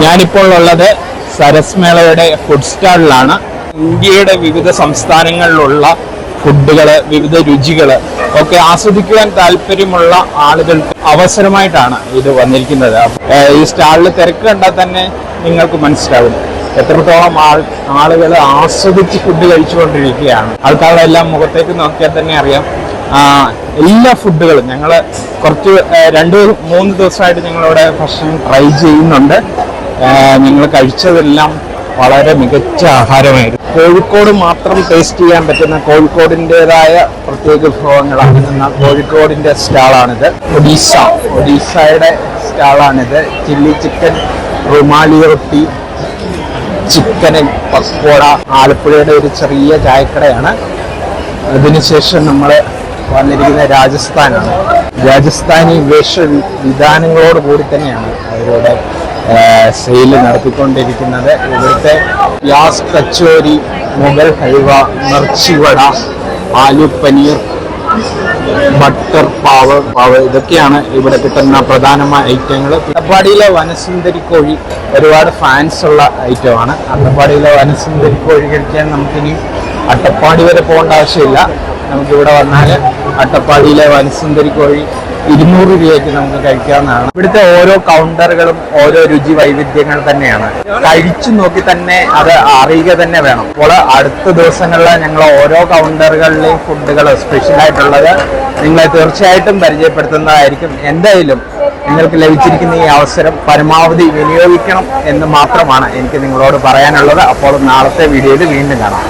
ഞാനിപ്പോൾ ഉള്ളത് സരസ് മേളയുടെ ഫുഡ് സ്റ്റാളിലാണ്. ഇന്ത്യയുടെ വിവിധ സംസ്ഥാനങ്ങളിലുള്ള ഫുഡുകൾ, വിവിധ രുചികൾ ഒക്കെ ആസ്വദിക്കുവാൻ താല്പര്യമുള്ള ആളുകൾക്ക് അവസരമായിട്ടാണ് ഇത് വന്നിരിക്കുന്നത്. ഈ സ്റ്റാളിൽ തിരക്ക് കണ്ടാൽ തന്നെ നിങ്ങൾക്ക് മനസ്സിലാവും എത്രത്തോളം ആളുകൾ ആസ്വദിച്ച് ഫുഡ് കഴിച്ചുകൊണ്ടിരിക്കുകയാണ്. ആൾക്കാരുടെ എല്ലാം മുഖത്തേക്ക് നോക്കിയാൽ തന്നെ അറിയാം. എല്ലാ ഫുഡുകളും ഞങ്ങൾ കുറച്ച് 2-3 ദിവസമായിട്ട് ഞങ്ങളിവിടെ ഭക്ഷണം ട്രൈ ചെയ്യുന്നുണ്ട്. ഞങ്ങൾ കഴിച്ചതെല്ലാം വളരെ മികച്ച ആഹാരമായിരുന്നു. കോഴിക്കോട് മാത്രം ടേസ്റ്റ് ചെയ്യാൻ പറ്റുന്ന കോഴിക്കോടിൻ്റെതായ പ്രത്യേക വിഭവങ്ങളാണ്. കോഴിക്കോടിൻ്റെ സ്റ്റാളാണിത്. ഒഡീസയുടെ സ്റ്റാളാണിത്. ചില്ലി ചിക്കൻ, റുമാലി റൊട്ടി, ചിക്കൻ പക്കോട. ആലപ്പുഴയുടെ ഒരു ചെറിയ ചായക്കടയാണ്. അതിനുശേഷം നമ്മൾ വന്നിരിക്കുന്ന രാജസ്ഥാനാണ്. രാജസ്ഥാനി വേഷവിധാനങ്ങളോട് കൂടി തന്നെയാണ് അവരുടെ സെയിൽ നടത്തിക്കൊണ്ടിരിക്കുന്നത്. ഇവിടുത്തെ പ്യാസ് കച്ചോരി, മുഗൾ ഹൽവ, മിർച്ചി വട, ആലു പനീർ, ബട്ടർ പാവ് ഇതൊക്കെയാണ് ഇവിടെ കിട്ടുന്ന പ്രധാനമായ ഐറ്റങ്ങൾ. അട്ടപ്പാടിയിലെ വനസുന്ദരി കോഴി ഒരുപാട് ഫാൻസ് ഉള്ള ഐറ്റമാണ്. അട്ടപ്പാടിയിലെ വനസുന്ദരി കോഴി കഴിക്കാൻ നമുക്കിനി അട്ടപ്പാടി വരെ പോകേണ്ട ആവശ്യമില്ല. നമുക്കിവിടെ വന്നാൽ അട്ടപ്പാടിയിലെ വനസുന്ദരി കോഴി 200 രൂപയ്ക്ക് നമുക്ക് കഴിക്കാവുന്നതാണ്. ഇവിടുത്തെ ഓരോ കൗണ്ടറുകളും ഓരോ രുചി വൈവിധ്യങ്ങൾ തന്നെയാണ്. കഴിച്ചു നോക്കി തന്നെ അത് അറിയുക തന്നെ വേണം. അപ്പോൾ അടുത്ത ദിവസങ്ങളിൽ ഞങ്ങൾ ഓരോ കൗണ്ടറുകളിലെയും ഫുഡുകൾ സ്പെഷ്യലായിട്ടുള്ളത് നിങ്ങളെ തീർച്ചയായിട്ടും പരിചയപ്പെടുത്തുന്നതായിരിക്കും. എന്തായാലും നിങ്ങൾക്ക് ലഭിച്ചിരിക്കുന്ന ഈ അവസരം പരമാവധി വിനിയോഗിക്കണം എന്ന് മാത്രമാണ് എനിക്ക് നിങ്ങളോട് പറയാനുള്ളത്. അപ്പോൾ നാളത്തെ വീഡിയോയിൽ വീണ്ടും കാണാം.